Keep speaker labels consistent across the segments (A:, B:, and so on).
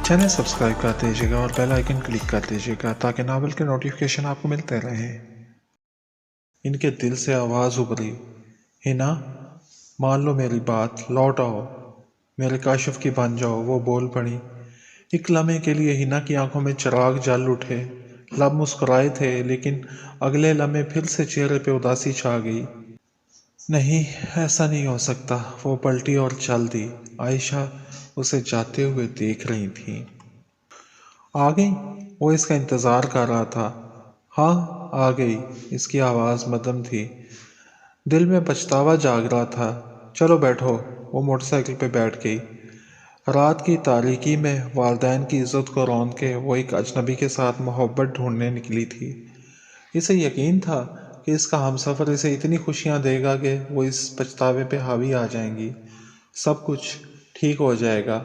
A: Channel subscribe कर दीजिएगा और बेल आइकन क्लिक कर दीजिएगा ताकि नावल के नोटिफिकेशन आपको मिलते रहें। इनके दिल से आवाज़ उभरी, हिना मान लो मेरी बात, लौट आओ, मेरे काशिफ की बन जाओ। वो बोल पड़ी। एक लम्हे के लिए हिना की आंखों में चिराग जल उठे। लब मुस्कुराए थे, लेकिन अगले लम्हे फिर से चेहरे पे उदासी छा गई। नहीं, ऐसा नहीं हो सकता। वो पलटी और चल दी। आयशा उसे जाते हुए देख रही थी। आ गई? वो इसका इंतज़ार कर रहा था। हाँ, आ गई। इसकी आवाज़ मध्यम थी। दिल में पछतावा जाग रहा था। चलो बैठो। वो मोटरसाइकिल पे बैठ गई। रात की तारीकी में वालिदैन की इज्जत को रौंद के वो एक अजनबी के साथ मोहब्बत ढूंढने निकली थी। इसे यकीन था कि इसका हमसफ़र इसे इतनी खुशियाँ देगा कि वो इस पछतावे पे हावी आ जाएंगी। सब कुछ ठीक हो जाएगा।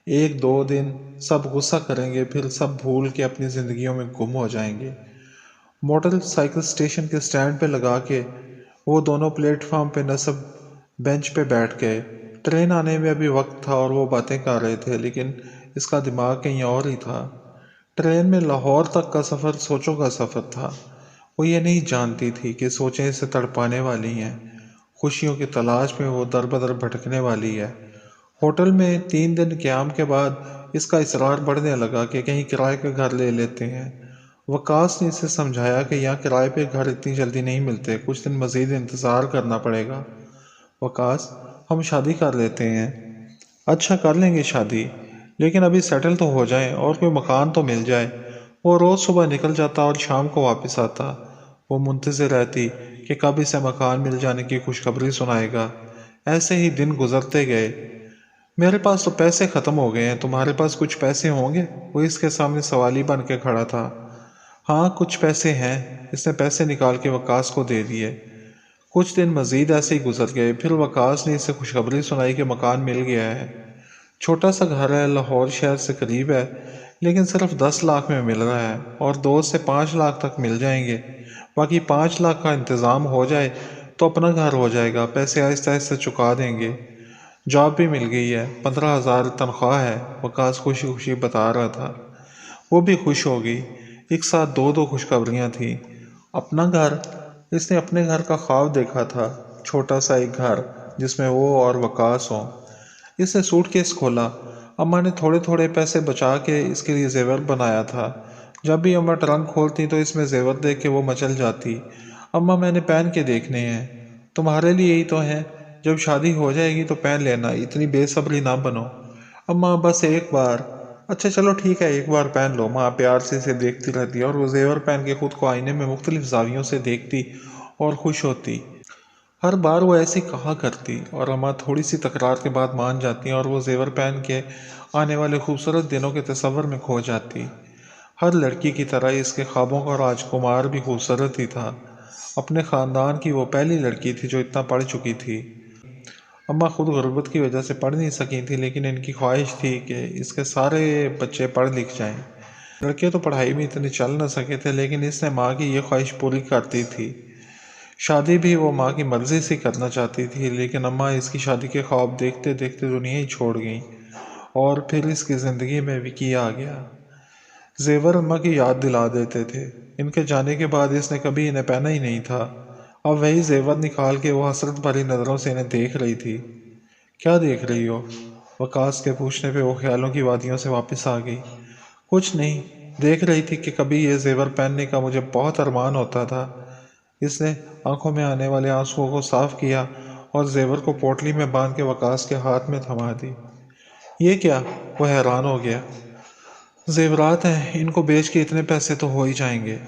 A: एक दो दिन सब गुस्सा करेंगे, फिर सब भूल के अपनी ज़िंदगियों में गुम हो जाएंगे। मोटरसाइकिल स्टेशन के स्टैंड पे लगा के वो दोनों प्लेटफॉर्म पे नस्ब बेंच पे बैठ गए। ट्रेन आने में अभी वक्त था और वो बातें कर रहे थे, लेकिन इसका दिमाग कहीं और ही था। ट्रेन में लाहौर तक का सफ़र सोचों का सफ़र था। वो ये नहीं जानती थी कि सोचें इसे तड़पाने वाली हैं। खुशियों की तलाश में वो दर बदर भटकने वाली है। होटल में 3 दिन क़याम के बाद इसका इसरार बढ़ने लगा कि कहीं किराए का घर ले लेते हैं। वकास ने इसे समझाया कि यहाँ किराए पे घर इतनी जल्दी नहीं मिलते, कुछ दिन मज़ीद इंतज़ार करना पड़ेगा। वकास, हम शादी कर लेते हैं। अच्छा, कर लेंगे शादी, लेकिन अभी सेटल तो हो जाएं और कोई मकान तो मिल जाए। वो रोज़ सुबह निकल जाता और शाम को वापस आता। वो मुंतज़िर रहती कि कब इसे मकान मिल जाने की खुशखबरी सुनाएगा। ऐसे ही दिन गुजरते गए। मेरे पास तो पैसे ख़त्म हो गए हैं, तुम्हारे पास कुछ पैसे होंगे? वो इसके सामने सवाली बन के खड़ा था। हाँ, कुछ पैसे हैं। इसने पैसे निकाल के वकास को दे दिए। कुछ दिन मज़ीद ऐसे ही गुजर गए। फिर वकास ने इसे खुशखबरी सुनाई कि मकान मिल गया है। छोटा सा घर है, लाहौर शहर से करीब है, लेकिन सिर्फ 10 लाख में मिल रहा है और 2 से 5 लाख तक मिल जाएंगे। बाकी 5 लाख का इंतज़ाम हो जाए तो अपना घर हो जाएगा। पैसे आहिस्ता आहिस्ता चुका देंगे। जॉब भी मिल गई है, 15,000 तनख्वाह है। वकास खुशी खुशी बता रहा था। वो भी खुश हो गई। एक साथ दो दो खुशखबरियाँ थीं। अपना घर, इसने अपने घर का ख्वाब देखा था। छोटा सा एक घर जिसमें वो और वकास हों। इसने सूटकेस खोला। अम्मा ने थोड़े थोड़े पैसे बचा के इसके लिए जेवर बनाया था। जब भी अम्मा ट्रंक खोलती तो इसमें जेवर देख के वो मचल जाती। अम्मा, मैंने पहन के देखने हैं। तुम्हारे लिए ही तो हैं। जब शादी हो जाएगी तो पहन लेना, इतनी बेसब्री ना बनो। अम्मा, बस एक बार। अच्छा चलो ठीक है, एक बार पहन लो। माँ प्यार से इसे देखती रहती और वो जेवर पहन के खुद को आईने में मुख्तलिफ जावियों से देखती और खुश होती। हर बार वो ऐसी कहा करती और अम्मा थोड़ी सी तकरार के बाद मान जाती और वो जेवर पहन के आने वाले खूबसूरत दिनों के तस्वर में खो जाती। हर लड़की की तरह इसके ख्वाबों का राजकुमार भी खूबसूरत ही था। अपने ख़ानदान की वो पहली लड़की थी जो इतना पढ़ चुकी थी। अम्मा खुद गुर्बत की वजह से पढ़ नहीं सकी थी, लेकिन इनकी ख्वाहिश थी कि इसके सारे बच्चे पढ़ लिख जाएं। लड़के तो पढ़ाई में इतने चल न सके थे, लेकिन इसने माँ की ये ख्वाहिश पूरी करती थी। शादी भी वो माँ की मर्ज़ी से करना चाहती थी, लेकिन अम्मा इसकी शादी के ख्वाब देखते देखते दुनिया ही छोड़ गई और फिर इसकी ज़िंदगी में विकी आ गया। जेवर अम्मा की याद दिला देते थे। इनके जाने के बाद इसने कभी इन्हें पहना ही नहीं था। अब वही जेवर निकाल के वो हसरत भरी नज़रों से इन्हें देख रही थी। क्या देख रही हो? वकास के पूछने पे वो ख्यालों की वादियों से वापस आ गई। कुछ नहीं, देख रही थी कि कभी ये जेवर पहनने का मुझे बहुत अरमान होता था। इसने आंखों में आने वाले आंसुओं को साफ किया और जेवर को पोटली में बांध के वकास के हाथ में थमा दी। ये क्या? वो हैरान हो गया। जेवरात हैं, इनको बेच के इतने पैसे तो हो ही जाएंगे।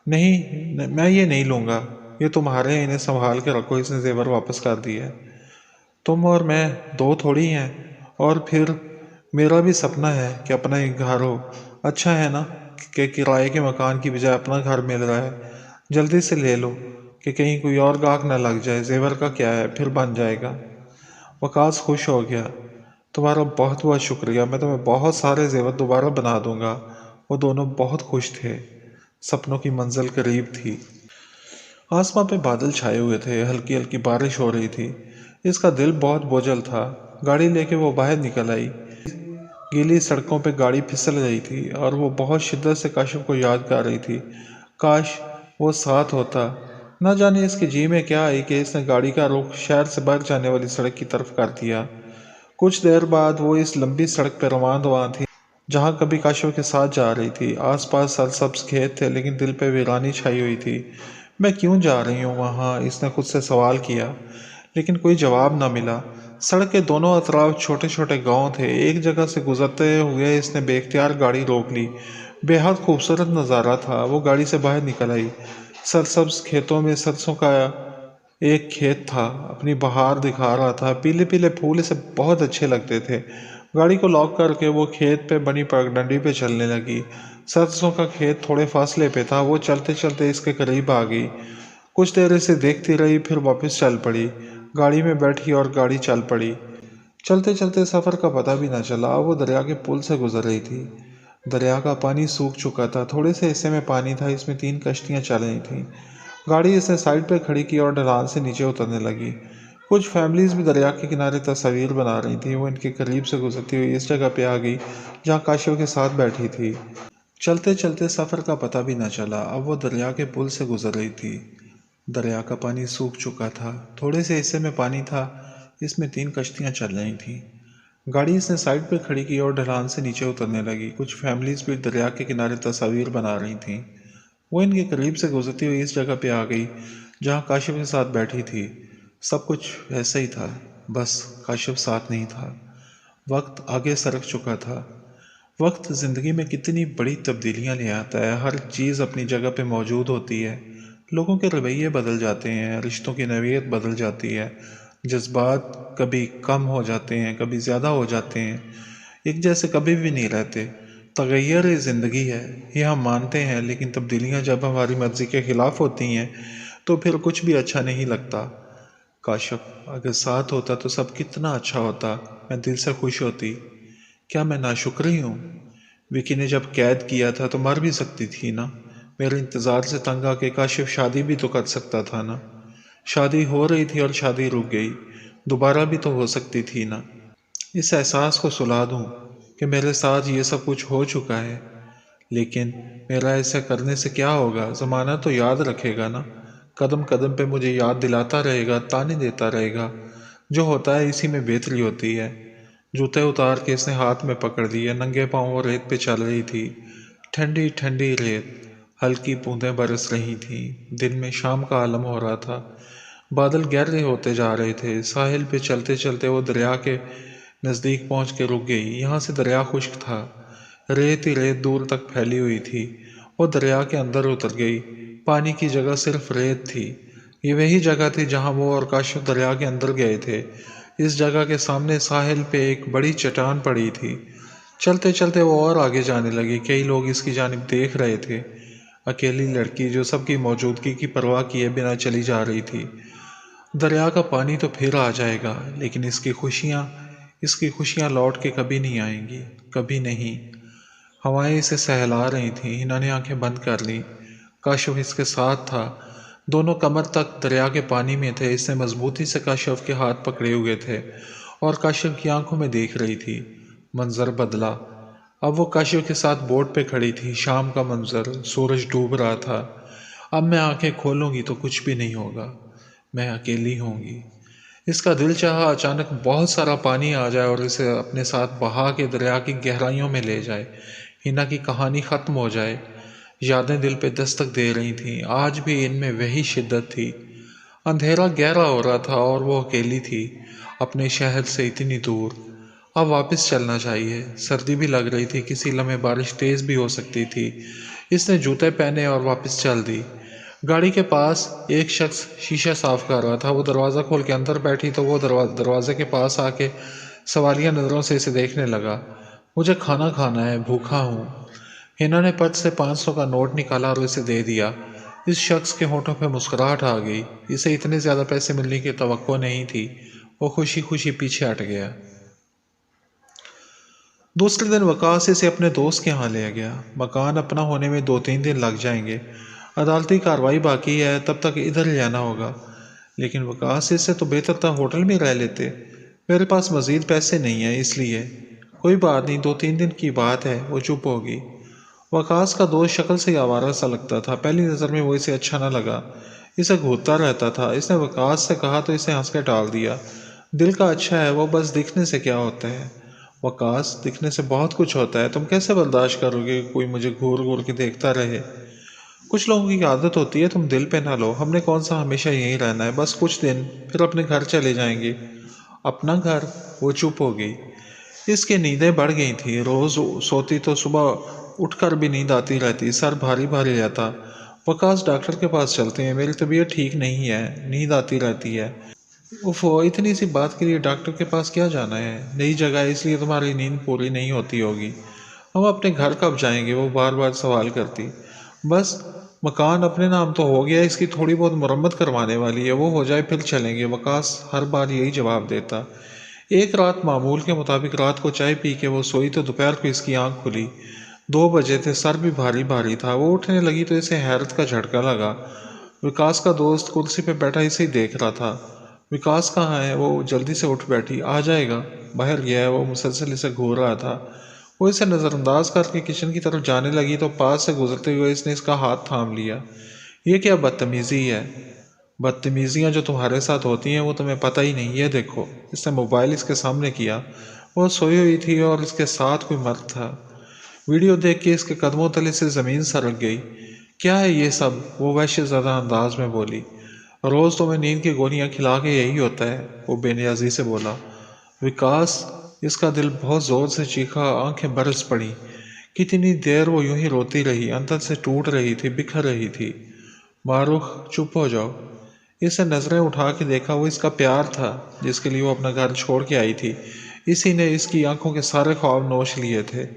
A: नहीं, मैं ये नहीं लूँगा। ये तुम्हारे हैं, इन्हें संभाल के रखो। इसने जेवर वापस कर दिए। तुम और मैं दो थोड़ी हैं। और फिर मेरा भी सपना है कि अपना एक घर हो। अच्छा है ना कि किराए के मकान की बजाय अपना घर मिल रहा है। जल्दी से ले लो कि कहीं कोई और गाहक न लग जाए। जेवर का क्या है, फिर बन जाएगा। वकास खुश हो गया। तुम्हारा बहुत बहुत शुक्रिया, मैं तुम्हें बहुत सारे जेवर दोबारा बना दूंगा। वो दोनों बहुत खुश थे। सपनों की मंजिल करीब थी। आसमां पे बादल छाए हुए थे, हल्की हल्की बारिश हो रही थी। इसका दिल बहुत बोझल था। गाड़ी लेके वो बाहर निकल आई। گیلی سڑکوں پہ گاڑی پھسل رہی تھی اور وہ بہت شدت سے کاشف کو یاد کر رہی تھی۔ کاش وہ ساتھ ہوتا۔ نہ جانے اس کے جی میں کیا آئی کہ اس نے گاڑی کا رخ شہر سے باہر جانے والی سڑک کی طرف کر دیا۔ کچھ دیر بعد وہ اس لمبی سڑک پہ رواں تھی جہاں کبھی کاشف کے ساتھ جا رہی تھی۔ آس پاس سرسبز کھیت تھے لیکن دل پہ ویرانی چھائی ہوئی تھی۔ میں کیوں جا رہی ہوں وہاں؟ اس نے خود سے سوال کیا، لیکن کوئی جواب نہ ملا۔ سڑک کے دونوں اطراف چھوٹے چھوٹے گاؤں تھے۔ ایک جگہ سے گزرتے ہوئے اس نے بے اختیار گاڑی روک لی۔ بے حد خوبصورت نظارہ تھا۔ وہ گاڑی سے باہر نکل آئی۔ سرسبز کھیتوں میں سرسوں کا ایک کھیت تھا، اپنی بہار دکھا رہا تھا۔ پیلے پیلے پھول اسے بہت اچھے لگتے تھے۔ گاڑی کو لاک کر کے وہ کھیت پہ بنی پگڈنڈی پہ چلنے لگی۔ سرسوں کا کھیت تھوڑے فاصلے پہ تھا۔ وہ چلتے چلتے اس کے قریب آ گئی۔ کچھ دیر اسے دیکھتی رہی، پھر واپس چل پڑی۔ گاڑی میں بیٹھی اور گاڑی چل پڑی۔ چلتے چلتے سفر کا پتہ بھی نہ چلا۔ وہ دریا کے پل سے گزر رہی تھی۔ دریا کا پانی سوکھ چکا تھا۔ تھوڑے سے حصے میں پانی تھا۔ اس میں 3 کشتیاں چل رہی تھیں۔ گاڑی اس نے سائڈ پہ کھڑی کی اور ڈھلان سے نیچے اترنے لگی۔ کچھ فیملیز بھی دریا کے کنارے تصاویر بنا رہی تھیں۔ وہ ان کے قریب سے گزرتی ہوئی اس جگہ پہ آ گئی جہاں کاشف کے ساتھ بیٹھی تھی۔ چلتے چلتے سفر کا پتہ بھی نہ چلا۔ اب وہ دریا کے پل سے گزر رہی تھی۔ دریا کا پانی سوکھ چکا تھا۔ تھوڑے سے حصے میں پانی تھا۔ اس میں 3 کشتیاں چل رہی تھیں۔ گاڑی اس نے سائڈ پہ کھڑی کی اور ڈھلان سے نیچے اترنے لگی۔ کچھ فیملیز بھی دریا کے کنارے تصاویر بنا رہی تھیں۔ وہ ان کے قریب سے گزرتی ہوئی اس جگہ پہ آ گئی جہاں کاشف کے ساتھ بیٹھی تھی۔ سب کچھ ویسا ہی تھا، بس کاشف ساتھ نہیں تھا۔ وقت آگے سرک چکا تھا۔ وقت زندگی میں کتنی بڑی تبدیلیاں لے آتا ہے۔ ہر چیز اپنی جگہ پہ موجود ہوتی ہے۔ لوگوں کے رویے بدل جاتے ہیں، رشتوں کی نوعیت بدل جاتی ہے، جذبات کبھی کم ہو جاتے ہیں، کبھی زیادہ ہو جاتے ہیں، ایک جیسے کبھی بھی نہیں رہتے۔ تغیر زندگی ہے، یہ ہم مانتے ہیں، لیکن تبدیلیاں جب ہماری مرضی کے خلاف ہوتی ہیں تو پھر کچھ بھی اچھا نہیں لگتا۔ کاشف اگر ساتھ ہوتا تو سب کتنا اچھا ہوتا۔ میں دل سے خوش ہوتی۔ کیا میں ناشکری ہوں؟ وکی نے جب قید کیا تھا تو مر بھی سکتی تھی نا۔ میرے انتظار سے تنگ آ کے کاشف شادی بھی تو کر سکتا تھا نا۔ شادی ہو رہی تھی اور شادی رک گئی، دوبارہ بھی تو ہو سکتی تھی نا۔ اس احساس کو سلا دوں کہ میرے ساتھ یہ سب کچھ ہو چکا ہے، لیکن میرا ایسا کرنے سے کیا ہوگا؟ زمانہ تو یاد رکھے گا نا، قدم قدم پہ مجھے یاد دلاتا رہے گا، تانے دیتا رہے گا۔ جو ہوتا ہے اسی میں بہتری ہوتی ہے۔ جوتے اتار کے اس نے ہاتھ میں پکڑ لیے۔ ننگے پاؤں ریت پہ چل رہی تھی۔ ٹھنڈی ٹھنڈی ریت، ہلکی بوندیں برس رہی تھیں۔ دن میں شام کا عالم ہو رہا تھا۔ بادل گہرے ہوتے جا رہے تھے۔ ساحل پہ چلتے چلتے وہ دریا کے نزدیک پہنچ کے رک گئی۔ یہاں سے دریا خشک تھا، ریت ہی ریت دور تک پھیلی ہوئی تھی۔ وہ دریا کے اندر اتر گئی۔ پانی کی جگہ صرف ریت تھی۔ یہ وہی جگہ تھی جہاں وہ اور کاشف دریا کے اندر گئے تھے۔ اس جگہ کے سامنے ساحل پہ ایک بڑی چٹان پڑی تھی۔ چلتے چلتے وہ اور آگے جانے لگی۔ کئی لوگ اس کی جانب دیکھ رہے تھے۔ اکیلی لڑکی جو سب کی موجودگی کی پرواہ کیے بنا چلی جا رہی تھی۔ دریا کا پانی تو پھر آ جائے گا، لیکن اس کی خوشیاں لوٹ کے کبھی نہیں آئیں گی، کبھی نہیں۔ ہوائیں اسے سہلا رہی تھیں۔ انہوں نے آنکھیں بند کر لیں۔ کاشف اس کے ساتھ تھا۔ دونوں کمر تک دریا کے پانی میں تھے۔ اس نے مضبوطی سے کاشف کے ہاتھ پکڑے ہوئے تھے اور کاشف کی آنکھوں میں دیکھ رہی تھی۔ منظر بدلا۔ اب وہ کاشف کے ساتھ بوٹ پہ کھڑی تھی۔ شام کا منظر، سورج ڈوب رہا تھا۔ اب میں آنکھیں کھولوں گی تو کچھ بھی نہیں ہوگا، میں اکیلی ہوں گی۔ اس کا دل چاہا اچانک بہت سارا پانی آ جائے اور اسے اپنے ساتھ بہا کے دریا کی گہرائیوں میں لے جائے۔ ہنا کی کہانی ختم ہو جائے۔ یادیں دل پہ دستک دے رہی تھیں۔ آج بھی ان میں وہی شدت تھی۔ اندھیرا گہرا ہو رہا تھا اور وہ اکیلی تھی، اپنے شہر سے اتنی دور۔ اب واپس چلنا چاہیے۔ سردی بھی لگ رہی تھی، کسی لمحے بارش تیز بھی ہو سکتی تھی۔ اس نے جوتے پہنے اور واپس چل دی۔ گاڑی کے پاس ایک شخص شیشہ صاف کر رہا تھا۔ وہ دروازہ کھول کے اندر بیٹھی تو وہ دروازے کے پاس آ کے سوالیہ نظروں سے اسے دیکھنے لگا۔ مجھے کھانا کھانا ہے، بھوکا ہوں۔ ہنا نے پرس سے 500 کا نوٹ نکالا اور اسے دے دیا۔ اس شخص کے ہونٹوں پہ مسکراہٹ آ گئی۔ اسے اتنے زیادہ پیسے ملنے کی توقع نہیں تھی۔ وہ خوشی خوشی پیچھے ہٹ گیا۔ دوسرے دن وقاص اسے اپنے دوست کے ہاں لے گیا۔ مکان اپنا ہونے میں 2-3 دن لگ جائیں گے، عدالتی کارروائی باقی ہے، تب تک ادھر ہی آنا ہوگا۔ لیکن وقاص اس سے تو بہتر تھا ہوٹل میں رہ لیتے۔ میرے پاس مزید پیسے نہیں ہیں، اس لیے कोई बात नहीं, 2-3 दिन की बात है। वो चुप होगी। वकास का दोस्त शक्ल से ही आवारा सा लगता था। पहली नज़र में वो इसे अच्छा न लगा। इसे घूरता रहता था। इसने वकास से कहा तो इसे हंस के टाल दिया। दिल का अच्छा है वो, बस दिखने से क्या होता है। वकास, दिखने से बहुत कुछ होता है। तुम कैसे बर्दाश्त करोगे कि कोई मुझे घूर घूर के देखता रहे। कुछ लोगों की आदत होती है, तुम दिल पे ना लो। हमने कौन सा हमेशा यहीं रहना है, बस कुछ दिन, फिर अपने घर चले जाएंगे। अपना घर? वो चुप हो गई। इसकी नींदें बढ़ गई थी। रोज सोती तो सुबह उठकर भी नींद आती रहती, सर भारी भारी रहता। वकास, डॉक्टर के पास चलते हैं, मेरी तबीयत ठीक नहीं है, नींद आती रहती है। उफ़ो, इतनी सी बात के लिए डॉक्टर के पास क्या जाना है। नई जगह है इसलिए तुम्हारी नींद पूरी नहीं होती होगी। हम अपने घर कब जाएंगे, वो बार बार सवाल करती। बस मकान अपने नाम तो हो गया, इसकी थोड़ी बहुत मरम्मत करवाने वाली है, वो हो जाए फिर चलेंगे। वकास हर बार यही जवाब देता। एक रात मामूल के मुताबिक रात को चाय पी के वो सोई तो दोपहर को इसकी आंख खुली। 2 बजे थे, सर भी भारी भारी था। वो उठने लगी तो इसे हैरत का झटका लगा। विकास का दोस्त कुर्सी पे बैठा इसे ही देख रहा था। विकास कहाँ है? वो जल्दी से उठ बैठी। आ जाएगा, बाहर गया है। वो मुसलसल इसे घूर रहा था। वो इसे नज़रअंदाज करके किचन की तरफ जाने लगी तो पास से गुजरते हुए इसने इसका हाथ थाम लिया। ये क्या बदतमीज़ी है? बदतमीज़ियाँ जो तुम्हारे साथ होती हैं वो तुम्हें पता ही नहीं। ये देखो। इसने मोबाइल इसके सामने किया। वो सोई हुई थी और इसके साथ कोई मर्द था। वीडियो देख के इसके कदमों तले से ज़मीन सरक गई। क्या है ये सब? वो वहशत ज़दा अंदाज में बोली। रोज़ तुम्हें नींद की गोलियां खिला के यही होता है, वो बेनियाजी से बोला। विकास, इसका दिल बहुत ज़ोर से चीखा, आंखें बरस पड़ी। कितनी देर वो यूं ही रोती रही, अंदर से टूट रही थी, बिखर रही थी। मारूख, चुप हो जाओ। इसे नज़रें उठा के देखा। वो इसका प्यार था जिसके लिए वो अपना घर छोड़ के आई थी। इसी ने इसकी आंखों के सारे ख्वाब नोच लिए थे।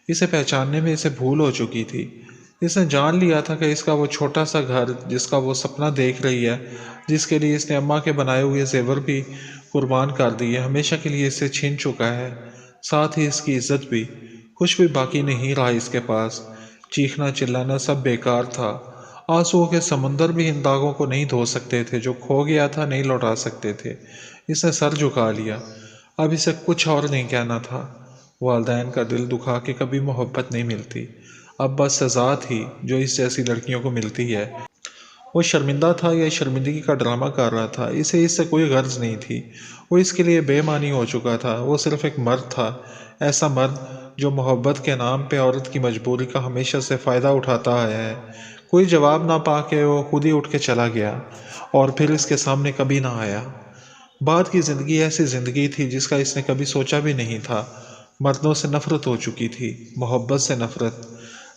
A: इसे पहचानने में इसे भूल हो चुकी थी। इसने जान लिया था कि इसका वो छोटा सा घर जिसका वो सपना देख रही है, जिसके लिए इसने अम्मा के बनाए हुए जेवर भी कुर्बान कर दिए, हमेशा के लिए इससे छीन चुका है। साथ ही इसकी इज्जत भी। कुछ भी बाकी नहीं रहा इसके पास। चीखना चिल्लाना सब बेकार था। आंसुओं के समंदर भी इन दागों को नहीं धो सकते थे। जो खो गया था नहीं लौटा सकते थे। इसने सर झुका लिया। अब इसे कुछ और नहीं कहना था। वालदैन का दिल दुखा के कभी मोहब्बत नहीं मिलती। अब बस सज़ा थी जो इस जैसी लड़कियों को मिलती है। वो शर्मिंदा था या शर्मिंदगी का ड्रामा कर रहा था, इसे इससे कोई गर्ज नहीं थी। वो इसके लिए बेमानी हो चुका था। वो सिर्फ एक मर्द था, ऐसा मर्द जो मोहब्बत के नाम पे औरत की मजबूरी का हमेशा से फ़ायदा उठाता आया है। कोई जवाब ना पा के वो खुद ही उठ के चला गया और फिर इसके सामने कभी ना आया। बाद की ज़िंदगी ऐसी ज़िंदगी थी जिसका इसने कभी सोचा भी नहीं था। मर्दों से नफ़रत हो चुकी थी, मोहब्बत से नफ़रत।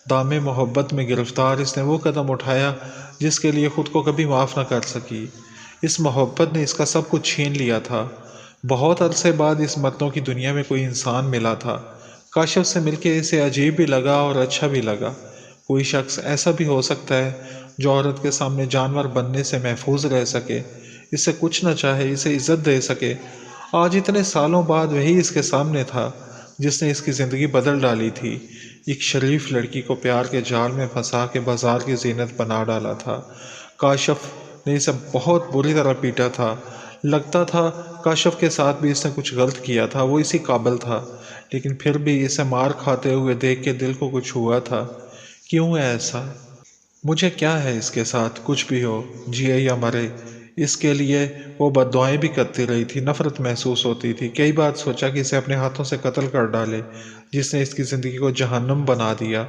A: दामे मोहब्बत में गिरफ्तार इसने वो कदम उठाया जिसके लिए ख़ुद को कभी माफ़ न कर सकी। इस मोहब्बत ने इसका सब कुछ छीन लिया था। बहुत अरसे बाद इस मर्दों की दुनिया में कोई इंसान मिला था। काशिफ से मिलके इसे अजीब भी लगा और अच्छा भी लगा। कोई शख्स ऐसा भी हो सकता है जो औरत के सामने जानवर बनने से महफूज रह सके, इसे कुछ न चाहे, इसे इज्जत दे सके। आज इतने सालों बाद वही इसके सामने था जिसने इसकी ज़िंदगी बदल डाली थी। एक शरीफ लड़की को प्यार के जाल में फंसा के बाजार की जीनत बना डाला था। काशिफ ने इसे बहुत बुरी तरह पीटा था। लगता था काशिफ के साथ भी इसने कुछ गलत किया था, वो इसी काबिल था। लेकिन फिर भी इसे मार खाते हुए देख के दिल को कुछ हुआ था। क्यों है ऐसा? मुझे क्या है इसके साथ? कुछ भी हो, जिए या मरे, इसके लिए वो बद्दुआएं भी करती रही थी। नफरत महसूस होती थी। कई बार सोचा कि इसे अपने हाथों से कत्ल कर डाले, जिसने इसकी ज़िंदगी को जहन्नम बना दिया।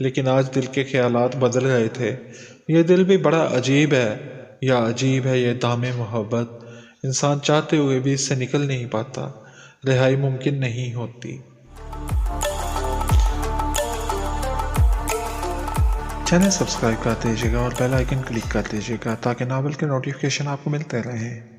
A: लेकिन आज दिल के ख्यालात बदल गए थे। ये दिल भी बड़ा अजीब है, या अजीब है ये दामे मोहब्बत। इंसान चाहते हुए भी इससे निकल नहीं पाता। रिहाई मुमकिन नहीं होती। चैनल सब्सक्राइब कर दीजिएगा और बेल आइकन क्लिक कर दीजिएगा ताकि नावल के नोटिफिकेशन आपको मिलते रहें।